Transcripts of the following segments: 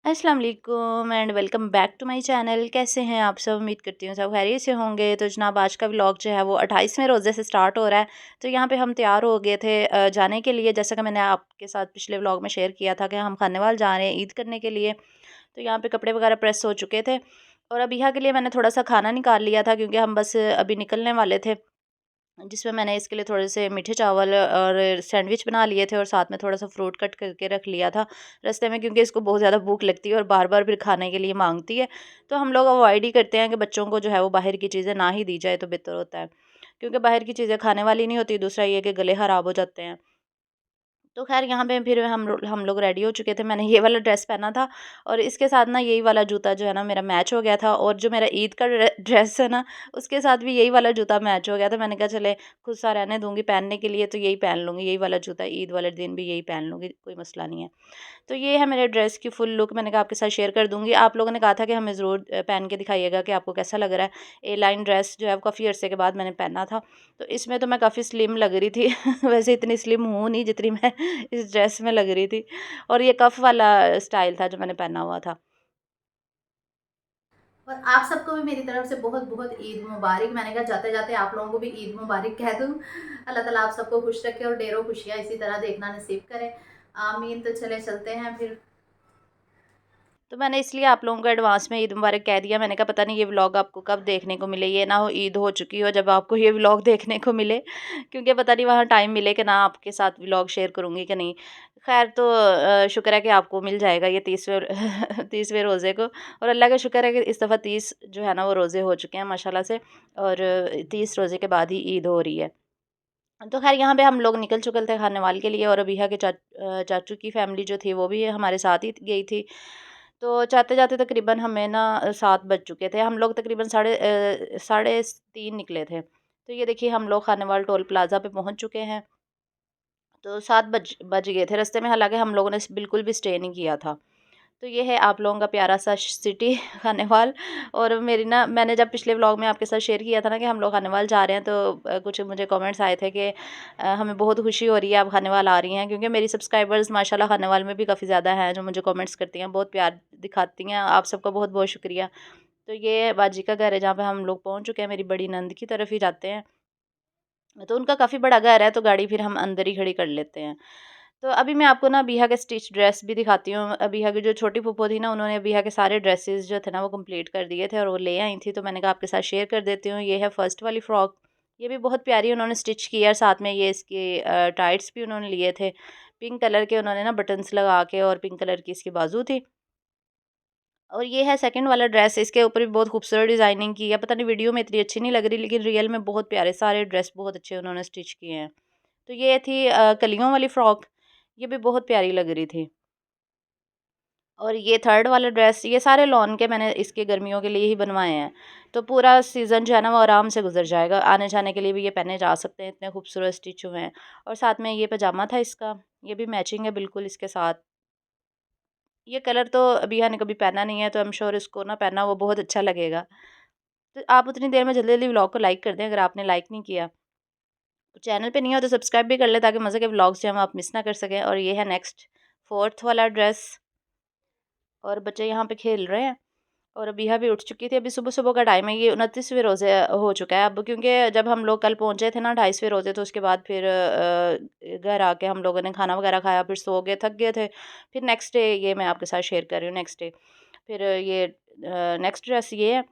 अस्सलाम वालेकुम and welcome back to my channel. कैसे हैं आप सब? उम्मीद करती हूँ सब खैरियत से होंगे। तो जनाब आज का व्लॉग जो है वो 28वें रोज़े से स्टार्ट हो रहा है। तो यहाँ पे हम तैयार हो गए थे जाने के लिए, जैसा कि मैंने आपके साथ पिछले व्लॉग में शेयर किया था कि हम खानेवाल जा रहे हैं ईद करने के लिए। तो यहाँ पे कपड़े वगैरह प्रेस हो चुके थे और अभी यहाँ के लिए मैंने थोड़ा सा खाना निकाल लिया था क्योंकि हम बस अभी निकलने वाले थे, जिसमें मैंने इसके लिए थोड़े से मीठे चावल और सैंडविच बना लिए थे और साथ में थोड़ा सा फ्रूट कट करके रख लिया था रास्ते में, क्योंकि इसको बहुत ज़्यादा भूख लगती है और बार बार फिर खाने के लिए मांगती है। तो हम लोग अवॉइड ही करते हैं कि बच्चों को जो है वो बाहर की चीज़ें ना ही दी जाए तो बेहतर होता है, क्योंकि बाहर की चीज़ें खाने वाली नहीं होती। दूसरा ये कि गले ख़राब हो जाते हैं। तो ख़ैर यहाँ पे फिर हम लोग रेडी हो चुके थे। मैंने ये वाला ड्रेस पहना था और इसके साथ ना यही वाला जूता जो है ना मेरा मैच हो गया था, और जो मेरा ईद का ड्रेस है ना उसके साथ भी यही वाला जूता मैच हो गया था। मैंने कहा चले खुद सा रहने दूँगी पहनने के लिए, तो यही पहन लूँगी, यही वाला जूता ईद वाले दिन भी यही पहन लूँगी, कोई मसला नहीं है। तो ये है मेरे ड्रेस की फुल लुक। मैंने कहा आपके साथ शेयर कर दूँगी। आप लोगों ने कहा था कि हमें ज़रूर पहन के दिखाइएगा कि आपको कैसा लग रहा है। ए लाइन ड्रेस जो है वो काफ़ी अरसे के बाद मैंने पहना था, तो इसमें तो मैं काफ़ी स्लिम लग रही थी वैसे इतनी स्लिम हूँ नहीं जितनी मैं इस ड्रेस में लग रही थी। और ये कफ वाला स्टाइल था जो मैंने पहना हुआ था। और आप सबको भी मेरी तरफ से बहुत बहुत ईद मुबारक। मैंने कहा जाते जाते आप लोगों को भी ईद मुबारक कह दूँ। अल्लाह ताला आप सबको खुश रखे और ढेरों खुशियाँ इसी तरह देखना नसीब करे। आमीन। तो चले चलते हैं फिर। तो मैंने इसलिए आप लोगों को एडवांस में ईद मुबारक कह दिया। मैंने कहा पता नहीं ये व्लॉग आपको कब देखने को मिले, ये ना हो ईद हो चुकी हो जब आपको ये व्लॉग देखने को मिले, क्योंकि पता नहीं वहाँ टाइम मिले कि ना आपके साथ व्लॉग शेयर करूँगी कि नहीं। खैर तो शुक्र है कि आपको मिल जाएगा ये 30वें 30वें रोज़े को। और अल्लाह का शुक्र है कि इस दफ़ा 30 जो है ना वो रोज़े हो चुके हैं माशाल्लाह से, और 30 रोज़े के बाद ही ईद हो रही है। तो खैर यहाँ पे हम लोग निकल चुके थे खानेवाल के लिए, और अबिहा के चाचू की फैमिली जो थी वो भी हमारे साथ ही गई थी। तो जाते-जाते तकरीबन हमें ना 7 बज चुके थे। हम लोग तकरीबन साढ़े 3 निकले थे। तो ये देखिए हम लोग खानेवाल टोल प्लाज़ा पे पहुँच चुके हैं। तो 7 बज गए थे रास्ते में, हालाँकि हम लोगों ने बिल्कुल भी स्टे नहीं किया था। तो ये है आप लोगों का प्यारा-सा सिटी खानेवाल। और मेरी ना मैंने जब पिछले व्लॉग में आपके साथ शेयर किया था ना कि हम लोग खानेवाल जा रहे हैं, तो कुछ मुझे कमेंट्स आए थे कि हमें बहुत खुशी हो रही है आप खानेवाल आ रही हैं, क्योंकि मेरी सब्सक्राइबर्स माशाल्लाह खानेवाल में भी काफ़ी ज़्यादा हैं जो मुझे कमेंट्स करती हैं, बहुत प्यार दिखाती हैं। आप सबका बहुत-बहुत शुक्रिया। तो ये बाजी का घर है जहाँ पे हम लोग पहुँच चुके हैं। मेरी बड़ी नंद की तरफ ही जाते हैं। तो उनका काफ़ी बड़ा घर है, तो गाड़ी फिर हम अंदर ही खड़ी कर लेते हैं। तो अभी मैं आपको ना अबिहा के स्टिच ड्रेस भी दिखाती हूँ। अबिहा की जो छोटी फूफो थी ना, उन्होंने अबिहा के सारे ड्रेसेस जो थे ना वो कंप्लीट कर दिए थे और वो ले आई थी, तो मैंने कहा आपके साथ शेयर कर देती हूँ। ये है फर्स्ट वाली फ्रॉक। ये भी बहुत प्यारी उन्होंने स्टिच की है, और साथ में ये इसके टाइट्स भी उन्होंने लिए थे। पिंक कलर के उन्होंने ना बटन्स लगा के, और पिंक कलर की इसकी बाजू थी। और ये है सेकंड वाला ड्रेस। इसके ऊपर भी बहुत खूबसूरत डिज़ाइनिंग की है। पता नहीं वीडियो में इतनी अच्छी नहीं लग रही, लेकिन रियल में बहुत प्यारे सारे ड्रेस बहुत अच्छे उन्होंने स्टिच किए हैं। तो ये थी कलियों वाली फ्रॉक। ये भी बहुत प्यारी लग रही थी। और ये थर्ड वाला ड्रेस, ये सारे लॉन के मैंने इसके गर्मियों के लिए ही बनवाए हैं। तो पूरा सीज़न जो है ना वो आराम से गुज़र जाएगा। आने-जाने के लिए भी ये पहने जा सकते हैं, इतने खूबसूरत स्टिच हुए हैं। और साथ में ये पजामा था इसका, ये भी मैचिंग है बिल्कुल इसके साथ। ये कलर तो अबिया ने कभी पहना नहीं है, तो आई एम श्योर इसको ना पहना वो बहुत अच्छा लगेगा। तो आप उतनी देर में जल्दी-जल्दी व्लॉग को लाइक कर दें अगर आपने लाइक नहीं किया। चैनल पे नहीं हो तो सब्सक्राइब भी कर लें, ताकि मज़े के व्लॉग्स जो हैं वो आप मिस ना कर सकें। और ये है नेक्स्ट फोर्थ वाला ड्रेस, और बच्चे यहाँ पे खेल रहे हैं। और अबिहा भी उठ चुकी थी। अभी सुबह-सुबह का टाइम है। ये 29वें रोज़े हो चुका है अब, क्योंकि जब हम लोग कल पहुँचे थे ना 28वें रोज़े, तो उसके बाद फिर घर आके हम लोगों ने खाना वगैरह खाया, फिर सो गए, थक गए थे। फिर नेक्स्ट डे ये मैं आपके साथ शेयर कर रही हूँ नेक्स्ट डे। फिर ये नेक्स्ट ड्रेस ये है।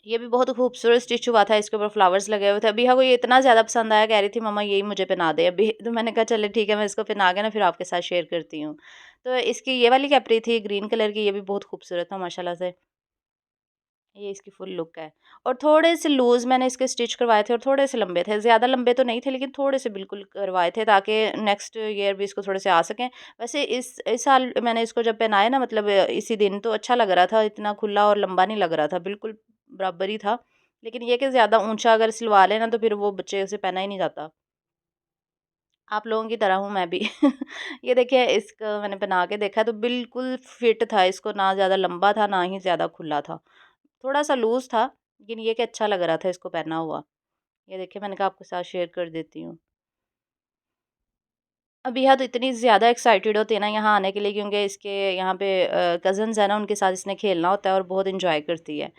ये भी बहुत खूबसूरत स्टिच हुआ था, इसके ऊपर फ्लावर्स लगे हुए थे। अबिहा को ये इतना ज़्यादा पसंद आया, कह रही थी मम्मा यही मुझे पहना दे अभी। तो मैंने कहा चले ठीक है, मैं इसको पहना के ना फिर आपके साथ शेयर करती हूँ। तो इसकी ये वाली कैप्री थी ग्रीन कलर की, ये भी बहुत खूबसूरत था माशाल्लाह से। ये इसकी फुल लुक है। और थोड़े से लूज़ मैंने इसके स्टिच करवाए थे, और थोड़े से लंबे थे। ज़्यादा लंबे तो नहीं थे, लेकिन थोड़े से बिल्कुल करवाए थे, ताकि नेक्स्ट ईयर भी इसको थोड़े से आ सकें। वैसे इस साल मैंने इसको जब पहनाया ना, मतलब इसी दिन, तो अच्छा लग रहा था, इतना खुला और लंबा नहीं लग रहा था, बिल्कुल बराबर ही था। लेकिन ये कि ज़्यादा ऊँचा अगर सिलवा लें ना, तो फिर वो बच्चे से पहना ही नहीं जाता। आप लोगों की तरह हूँ मैं भी। ये देखिए इसको मैंने पहना के देखा तो बिल्कुल फिट था, इसको ना ज़्यादा लंबा था, ना ही ज़्यादा खुला था। थोड़ा-सा लूज़ था, लेकिन ये कि अच्छा लग रहा था इसको पहना हुआ। ये देखिए मैंने कहा आपके साथ शेयर कर देती हूँ। अबिहा तो इतनी ज़्यादा एक्साइटेड होती है ना यहाँ आने के लिए, क्योंकि इसके यहाँ पे कज़न्स हैं ना, उनके साथ इसने खेलना होता है और बहुत एंजॉय करती है।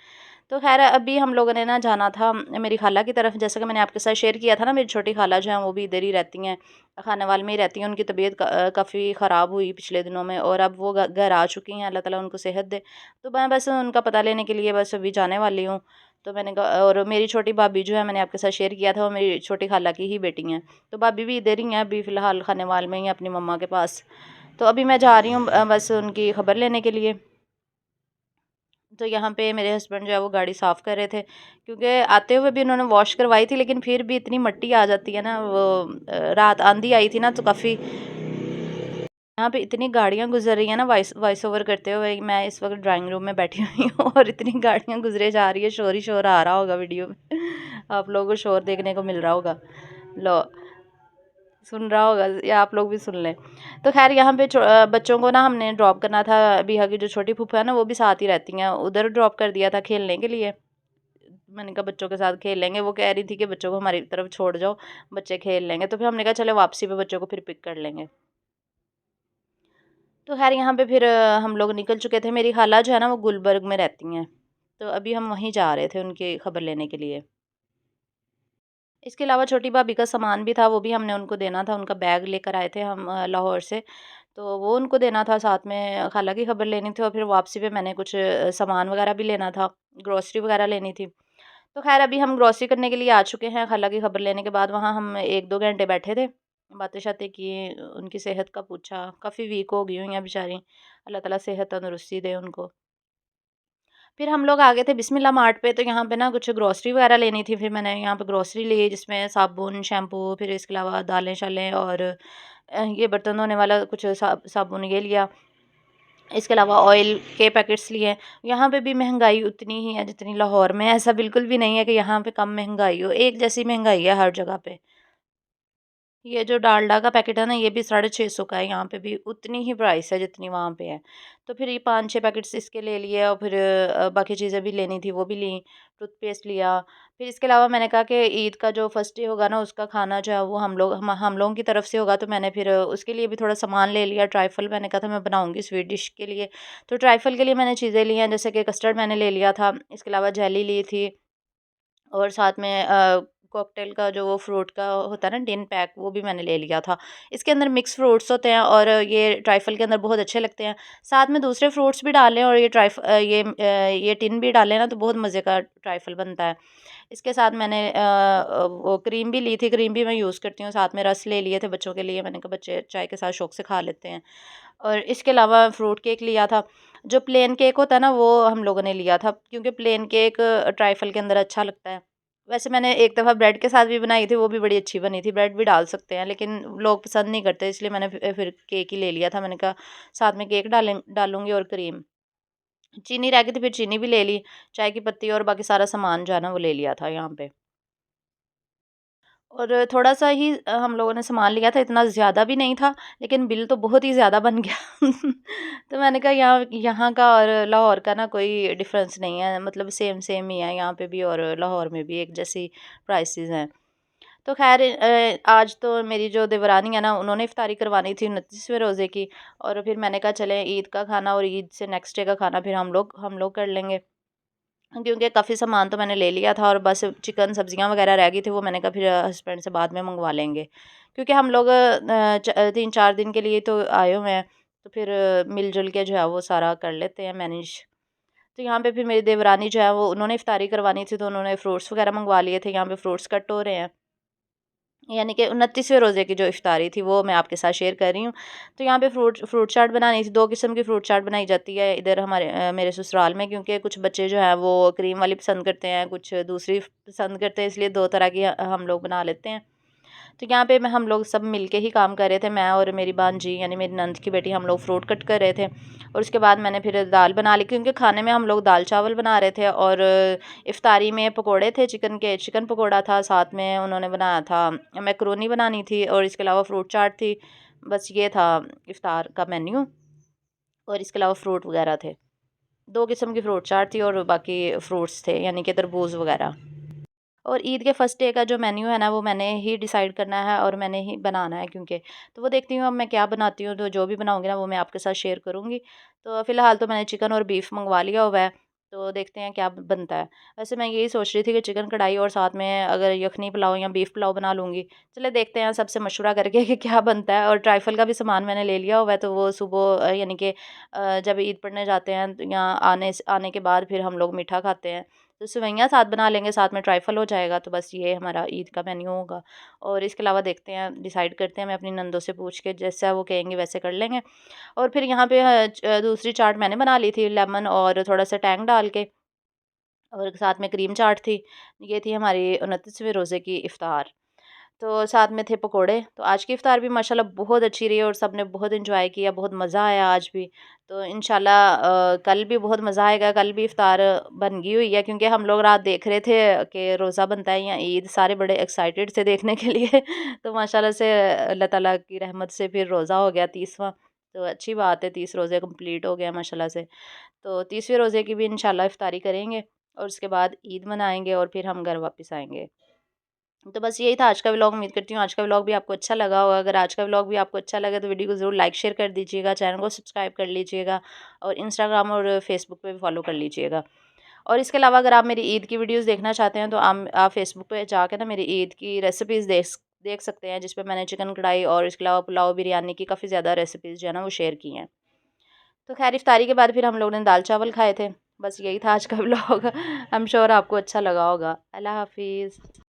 तो ख़ैर अभी हम लोगों ने ना जाना था मेरी खाला की तरफ, जैसा कि मैंने आपके साथ शेयर किया था ना, मेरी छोटी खाला जो हैं वो भी इधर ही रहती हैं, खानावाल में ही रहती हैं। उनकी तबीयत काफ़ी ख़राब हुई पिछले दिनों में और अब वो घर आ चुकी हैं, अल्लाह ताला उनको सेहत दे। तो मैं बस उनका पता लेने के लिए बस अभी जाने वाली हूँ। तो मैंने कहा, और मेरी छोटी भाभी जो है, मैंने आपके साथ शेयर किया था, वो मेरी छोटी खाला की ही बेटी हैं। तो भाभी भी इधर ही हैं अभी फ़िलहाल, खानेवाल में ही हैं अपनी मम्मा के पास। तो अभी मैं जा रही हूँ बस उनकी खबर लेने के लिए। तो यहाँ पे मेरे हस्बैंड जो है वो गाड़ी साफ़ कर रहे थे, क्योंकि आते हुए भी उन्होंने वॉश करवाई थी, लेकिन फिर भी इतनी मिट्टी आ जाती है ना, वो रात आंधी आई थी ना, तो काफ़ी यहाँ पे इतनी गाड़ियाँ गुजर रही हैं ना, वॉइस ओवर करते हुए। मैं इस वक्त ड्राइंग रूम में बैठी हुई हूँ और इतनी गाड़ियाँ गुजरे जा रही है, शोर ही शोर आ रहा होगा वीडियो में। आप लोगों को शोर देखने को मिल रहा होगा, लो सुन रहा होगा, या आप लोग भी सुन लें। तो ख़ैर यहाँ पे बच्चों को ना हमने ड्रॉप करना था, बिहा की जो छोटी फूफा है ना, वो भी साथ ही रहती हैं, उधर ड्रॉप कर दिया था खेलने के लिए। मैंने कहा बच्चों के साथ खेल लेंगे, वो कह रही थी कि बच्चों को हमारी तरफ छोड़ जाओ, बच्चे खेल लेंगे। तो फिर हमने कहा चलो वापसी पे बच्चों को फिर पिक कर लेंगे। तो ख़ैर यहाँ पे फिर हम लोग निकल चुके थे। मेरी खाला जो है ना वो गुलबर्ग में रहती हैं, तो अभी हम वहीं जा रहे थे उनकी खबर लेने के लिए। इसके अलावा छोटी भाभी का सामान भी था, वो भी हमने उनको देना था। उनका बैग लेकर आए थे हम लाहौर से, तो वो उनको देना था, साथ में खाला की खबर लेनी थी और फिर वापसी पे मैंने कुछ सामान वगैरह भी लेना था, ग्रोसरी वगैरह लेनी थी। तो ख़ैर अभी हम ग्रोसरी करने के लिए आ चुके हैं। खाला की खबर लेने के बाद वहाँ हम 1-2 घंटे बैठे थे, बातें-शातें की, उनकी सेहत का पूछा। काफ़ी वीक हो गई हुई हैं बेचारी, अल्लाह ताला सेहत तंदुरुस्ती दे उनको। फिर हम लोग आ गए थे बिस्मिल्लाह मार्ट पे, तो यहाँ पे ना कुछ ग्रोसरी वगैरह लेनी थी। फिर मैंने यहाँ पे ग्रोसरी ली, जिसमें साबुन, शैम्पू, फिर इसके अलावा दालें-शालें और ये बर्तन धोने वाला कुछ साबुन ये लिया। इसके अलावा ऑयल के पैकेट्स लिए। यहाँ पे भी महँगाई उतनी ही है जितनी लाहौर में है। ऐसा बिल्कुल भी नहीं है कि यहाँ पे कम महँगाई हो, एक जैसी महँगाई है हर जगह पे। ये जो डालडा का पैकेट है ना, ये भी 650 का है, यहाँ पे भी उतनी ही प्राइस है जितनी वहाँ पे है। तो फिर ये 5-6 पैकेट्स इसके ले लिए और फिर बाकी चीज़ें भी लेनी थी वो भी लीं, टूथपेस्ट लिया। फिर इसके अलावा मैंने कहा कि ईद का जो फर्स्ट डे होगा ना, उसका खाना जो है वो हम लोगों की तरफ से होगा, तो मैंने फिर उसके लिए भी थोड़ा सामान ले लिया। ट्राइफल मैंने कहा था मैं बनाऊँगी स्वीट डिश के लिए, तो ट्राइफल के लिए मैंने चीज़ें ली हैं, जैसे कि कस्टर्ड मैंने ले लिया था, इसके अलावा जेली ली थी और साथ में कॉकटेल का जो वो फ्रूट का होता है ना टिन पैक, वो भी मैंने ले लिया था। इसके अंदर मिक्स फ्रूट्स होते हैं और ये ट्राइफल के अंदर बहुत अच्छे लगते हैं। साथ में दूसरे फ्रूट्स भी डालें और ये टिन भी डालें ना, तो बहुत मज़े का ट्राइफल बनता है। इसके साथ मैंने वो क्रीम भी ली थी, क्रीम भी मैं यूज़ करती हूँ। साथ में रस ले लिए थे बच्चों के लिए, मैंने कहा बच्चे चाय के साथ शौक से खा लेते हैं। और इसके अलावा फ्रूट केक लिया था। जो प्लेन केक होता है ना, वो हम लोगों ने लिया था, क्योंकि प्लेन केक ट्राइफल के अंदर अच्छा लगता है। वैसे मैंने एक दफ़ा ब्रेड के साथ भी बनाई थी, वो भी बड़ी अच्छी बनी थी। ब्रेड भी डाल सकते हैं, लेकिन लोग पसंद नहीं करते, इसलिए मैंने फिर केक ही ले लिया था। मैंने कहा साथ में केक डालूँगी और क्रीम। चीनी रह गई थी, फिर चीनी भी ले ली, चाय की पत्ती और बाकी सारा सामान जो है ना वो ले लिया था यहाँ पे। और थोड़ा-सा ही हम लोगों ने सामान लिया था, इतना ज़्यादा भी नहीं था, लेकिन बिल तो बहुत ही ज़्यादा बन गया। तो मैंने कहा यहाँ यहाँ का और लाहौर का ना कोई डिफ़रेंस नहीं है, मतलब सेम सेम ही है यहाँ पे भी और लाहौर में भी एक जैसी प्राइसेज़ हैं। तो ख़ैर आज तो मेरी जो देवरानी है ना, उन्होंने इफ़्तारी करवानी थी 29वें रोज़े की, और फिर मैंने कहा चलें ईद का खाना और ईद से नेक्स्ट डे का खाना फिर हम लोग कर लेंगे। क्योंकि काफ़ी सामान तो मैंने ले लिया था और बस चिकन सब्जियां वगैरह रह गई थी, वो मैंने कहा फिर हस्बैंड से बाद में मंगवा लेंगे, क्योंकि हम लोग 3-4 दिन के लिए तो आए हुए हैं, तो फिर मिलजुल के जो है वो सारा कर लेते हैं मैनेज। तो यहाँ पे फिर मेरी देवरानी जो है वो उन्होंने इफ्तारी करवानी थी, तो उन्होंने फ्रूट्स वगैरह मंगवा लिए थे। यहाँ पे फ्रूट्स कट हो रहे हैं, यानी कि 29वें रोज़े की जो इफ्तारी थी वो मैं आपके साथ शेयर कर रही हूँ। तो यहाँ पे फ्रूट चाट बनानी थी, 2 किस्म की फ्रूट चाट बनाई जाती है इधर हमारे मेरे ससुराल में, क्योंकि कुछ बच्चे जो हैं वो क्रीम वाली पसंद करते हैं, कुछ दूसरी पसंद करते हैं, इसलिए 2 तरह की हम लोग बना लेते हैं। तो यहाँ पे हम लोग सब मिलके ही काम कर रहे थे, मैं और मेरी भांजी यानी मेरी नंद की बेटी, हम लोग फ्रूट कट कर रहे थे। और उसके बाद मैंने फिर दाल बना ली, क्योंकि खाने में हम लोग दाल चावल बना रहे थे, और इफ्तारी में पकोड़े थे चिकन पकोड़ा था, साथ में उन्होंने बनाया था मैकरोनी बनानी थी, और इसके अलावा फ्रूट चाट थी। बस ये था इफ्तार का मेन्यू, और इसके अलावा फ्रूट वगैरह थे। 2 किस्म की फ्रूट चाट थी और बाकी फ्रूट्स थे, यानी कि तरबूज वगैरह। और ईद के फर्स्ट डे का जो मेन्यू है ना वो मैंने ही डिसाइड करना है और मैंने ही बनाना है, क्योंकि तो वो देखती हूँ अब मैं क्या बनाती हूँ, तो जो भी बनाऊँगी ना वो मैं आपके साथ शेयर करूँगी। तो फ़िलहाल तो मैंने चिकन और बीफ मंगवा लिया हुआ है, तो देखते हैं क्या बनता है। वैसे मैं यही सोच रही थी कि चिकन कढ़ाई और साथ में अगर यखनी पुलाव या बीफ पुलाव बना लूँगी। चलिए देखते हैं सबसे मशवरा करके कि क्या बनता है। और ट्राइफल का भी सामान मैंने ले लिया हुआ है, तो वो सुबह यानी कि जब ईद पढ़ने जाते हैं तो या आने के बाद फिर हम लोग मीठा खाते हैं, तो सेवइयाँ साथ बना लेंगे, साथ में ट्राइफल हो जाएगा। तो बस ये हमारा ईद का मेन्यू होगा। और इसके अलावा देखते हैं, डिसाइड करते हैं, मैं अपनी नंदों से पूछ के जैसा वो कहेंगी वैसे कर लेंगे। और फिर यहाँ पे दूसरी चाट मैंने बना ली थी लेमन और थोड़ा-सा टैंग डाल के, और साथ में क्रीम चाट थी। ये थी हमारी 29वें रोज़े की इफ़्तार। तो साथ में थे पकोड़े। तो आज की इफ़्तार भी माशाल्लाह बहुत अच्छी रही और सबने बहुत एन्जॉय किया, बहुत मज़ा आया आज भी। तो इंशाल्लाह कल भी बहुत मज़ा आएगा, कल भी इफ़्तार बन गई हुई है, क्योंकि हम लोग रात देख रहे थे कि रोज़ा बनता है या ईद, सारे बड़े एक्साइटेड थे देखने के लिए। तो माशाल्लाह से अल्लाह ताला की रहमत से फिर रोज़ा हो गया 30वां। तो अच्छी बात है, 30 रोज़े कंप्लीट हो गए माशाल्लाह से। तो 30वें रोज़े की भी इंशाल्लाह इफ़्तारी करेंगे और उसके बाद ईद मनाएँगे और फिर हम घर वापस आएँगे। तो बस यही था आज का व्लॉग। उम्मीद करती हूँ आज का व्लॉग भी आपको अच्छा लगा होगा। अगर आज का व्लॉग भी आपको अच्छा लगा तो वीडियो को ज़रूर लाइक शेयर कर दीजिएगा, चैनल को सब्सक्राइब कर लीजिएगा और इंस्टाग्राम और फेसबुक पे भी फॉलो कर लीजिएगा। और इसके अलावा अगर आप मेरी ईद की वीडियोज़ देखना चाहते हैं तो आप फेसबुक पे जाके ना मेरी ईद की रेसिपीज़ देख सकते हैं, जिस पे मैंने चिकन कढ़ाई और इसके अलावा पुलाव, बिरयानी की काफ़ी ज़्यादा रेसिपीज़ जो है ना वो शेयर की हैं। तो खैर इफ्तारी के बाद फिर हम लोग ने दाल चावल खाए थे। बस यही था आज का व्लॉग। आई एम श्योर आपको अच्छा लगा होगा। अल्लाह हाफ़िज़।